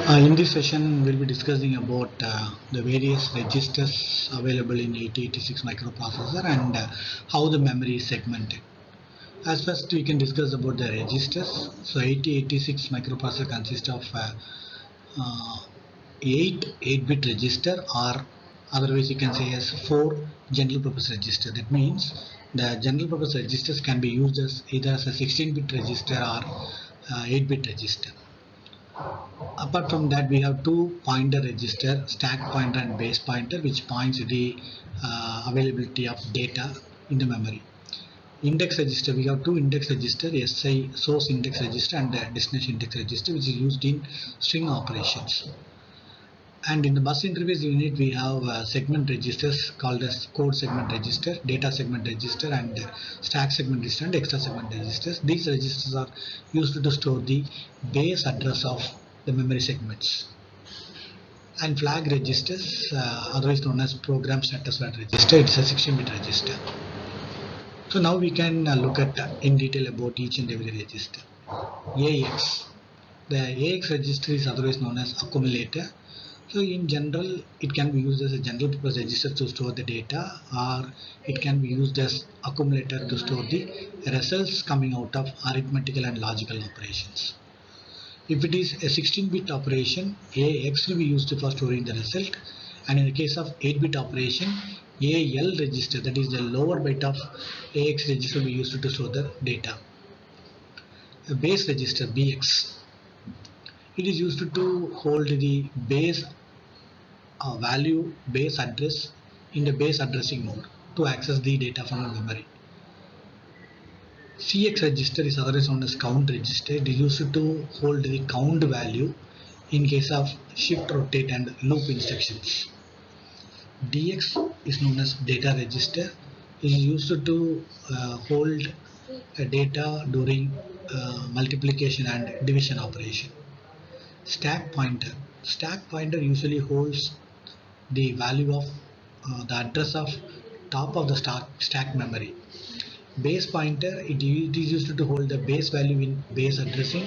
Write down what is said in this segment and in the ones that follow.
In this session, we'll be discussing about the various registers available in 8086 microprocessor and how the memory is segmented. As first, we can discuss about the registers. So 8086 microprocessor consists of 8 8-bit register, or otherwise you can say as 4 general purpose register. That means the general purpose registers can be used as either as a 16-bit register or 8-bit register. Apart from that, we have two pointer register, stack pointer and base pointer, which points to the availability of data in the memory. Index register, we have two index register, SI source index register and destination index register, which is used in string operations. And in the bus interface unit, we have segment registers called as code segment register, data segment register, and stack segment register and extra segment registers. These registers are used to store the base address of the memory segments. And flag registers, otherwise known as program status flag register, it's a 16-bit register. So now we can look at in detail about each and every register. AX. The AX register is otherwise known as accumulator. So in general, it can be used as a general purpose register to store the data, or it can be used as accumulator to store the results coming out of arithmetical and logical operations. If it is a 16-bit operation, AX will be used for storing the result, and in the case of 8-bit operation, AL register, that is the lower byte of AX register, will be used to store the data. A base register, BX, it is used to hold the base value, base address in the base addressing mode to access the data from the memory. CX register is otherwise known as count register. It is used to hold the count value in case of shift, rotate and loop instructions. DX is known as data register. It is used to hold data during multiplication and division operation. Stack pointer. Stack pointer usually holds the value of the address of top of the stack memory. Base pointer, it is used to hold the base value in base addressing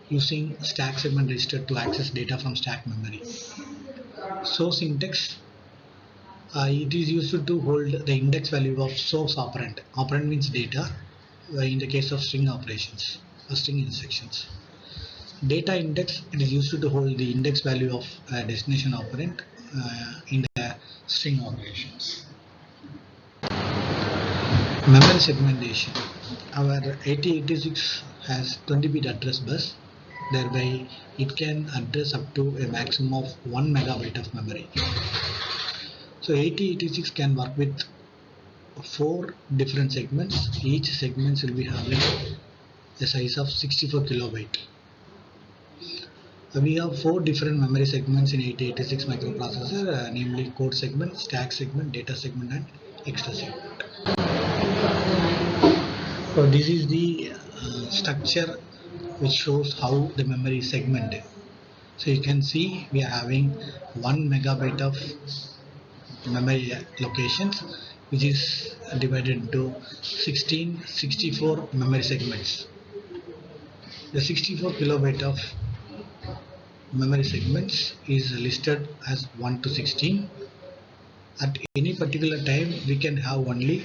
using stack segment register to access data from stack memory. Source index, it is used to hold the index value of source operand. Operand means data in the case of string operations or string instructions. Data index, it is used to hold the index value of destination operand in the string operations. Memory segmentation. Our 8086 has 20-bit address bus, thereby it can address up to a maximum of 1 megabyte of memory. So 8086 can work with 4 different segments. Each segment will be having a size of 64 kilobyte. We have 4 different memory segments in 8086 microprocessor, namely code segment, stack segment, data segment and extra segment. So this is the structure which shows how the memory is segmented. So you can see we are having 1 megabyte of memory locations, which is divided into 64 memory segments. The 64 kilobyte of memory segments is listed as 1 to 16. At any particular time, we can have only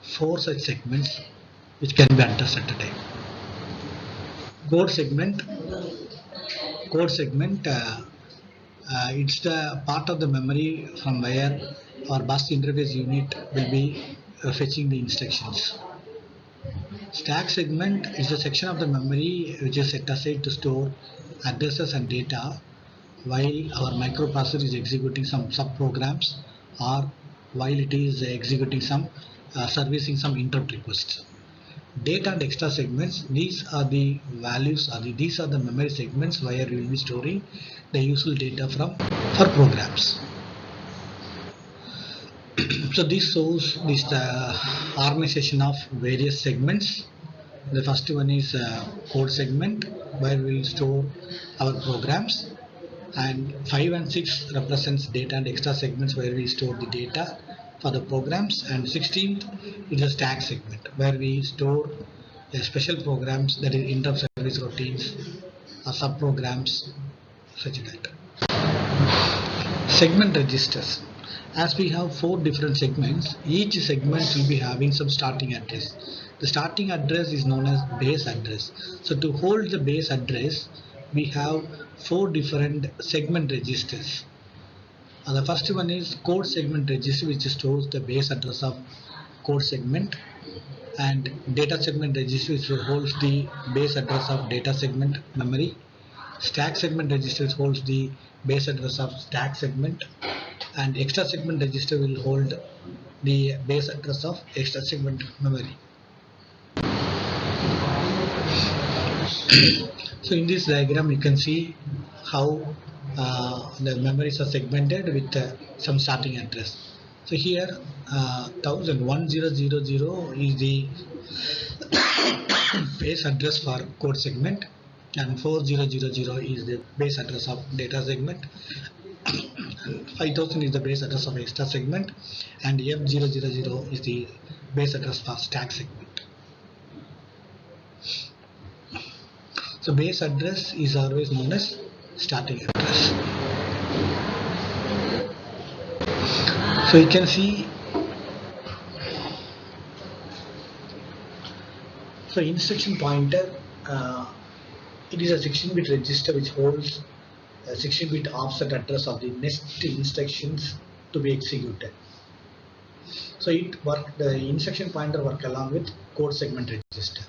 4 such segments which can be addressed at a time. Code segment, it's the part of the memory from where our bus interface unit will be fetching the instructions. Stack segment is a section of the memory which is set aside to store addresses and data while our microprocessor is executing some sub-programs or while it is executing some servicing some interrupt requests. Data and extra segments, these are the values, these are the memory segments where we will be storing the useful data for programs. So this shows the organization of various segments. The first one is code segment where we will store our programs, and 5 and 6 represents data and extra segments where we store the data for the programs, and 16th is a stack segment where we store special programs, that is interrupt service routines, sub programs, such that. Segment registers. As we have 4 different segments, each segment will be having some starting address. The starting address is known as base address. So to hold the base address, we have 4 different segment registers. The first one is code segment register, which stores the base address of code segment, and data segment register, which holds the base address of data segment memory. Stack segment register holds the base address of stack segment, and extra segment register will hold the base address of extra segment memory. So in this diagram you can see how the memories are segmented with some starting address. So here 1000 is the base address for code segment, and 4000 is the base address of data segment, 5000 is the base address of extra segment, and F000 is the base address for stack segment. So base address is always known as starting address. So you can see, so instruction pointer, it is a 16-bit register which holds a 16-bit offset address of the next instructions to be executed. So the instruction pointer work along with code segment register.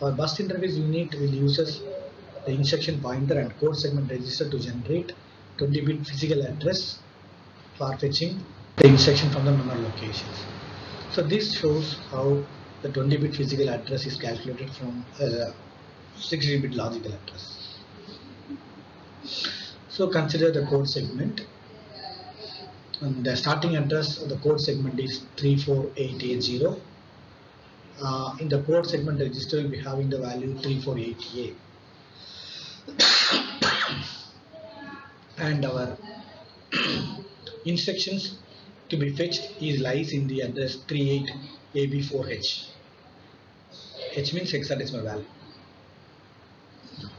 Our bus interface unit will uses the instruction pointer and code segment register to generate 20-bit physical address for fetching the instruction from the memory locations. So this shows how the 20-bit physical address is calculated from a 16-bit logical address. So consider the code segment. And the starting address of the code segment is 34880. In the code segment register, we'll be having the value 348A. And our instructions to be fetched lies in the address 38AB4H. H means hexadecimal value.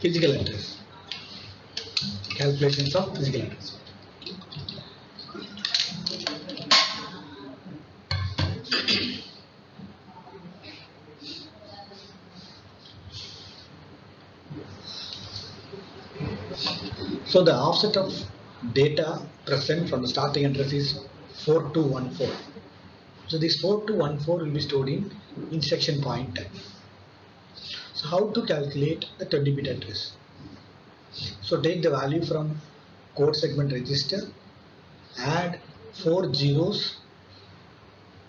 Physical address. Calculations of physical address. So the offset of data present from the starting address is 4214. So this 4214 will be stored in instruction pointer. So how to calculate the 20-bit address? So take the value from code segment register, add 4 zeros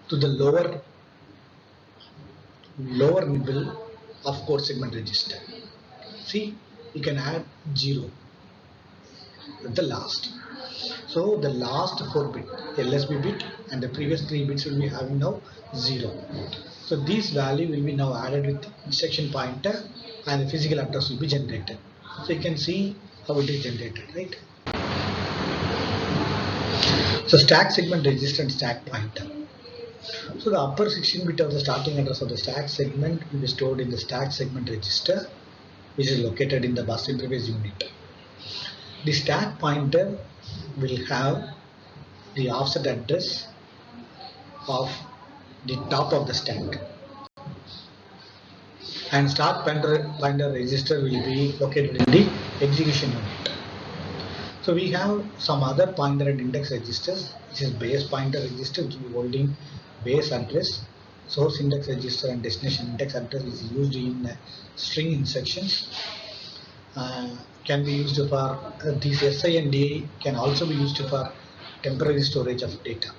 to the lower nibble of code segment register. See, you can add 0 at the last. So the last 4 bit, LSB bit, and the previous 3 bits will be having now 0. So this value will be now added with instruction pointer, and the physical address will be generated. So you can see how it is generated, right? So stack segment register and stack pointer. So the upper 16 bit of the starting address of the stack segment will be stored in the stack segment register, which is located in the bus interface unit. The stack pointer will have the offset address of the top of the stack, and start pointer register will be located in the execution unit. So we have some other pointer and index registers, which is base pointer register, which will be holding base address, source index register, and destination index address is used in string instructions. Can be used for these SI and DI can also be used for temporary storage of data.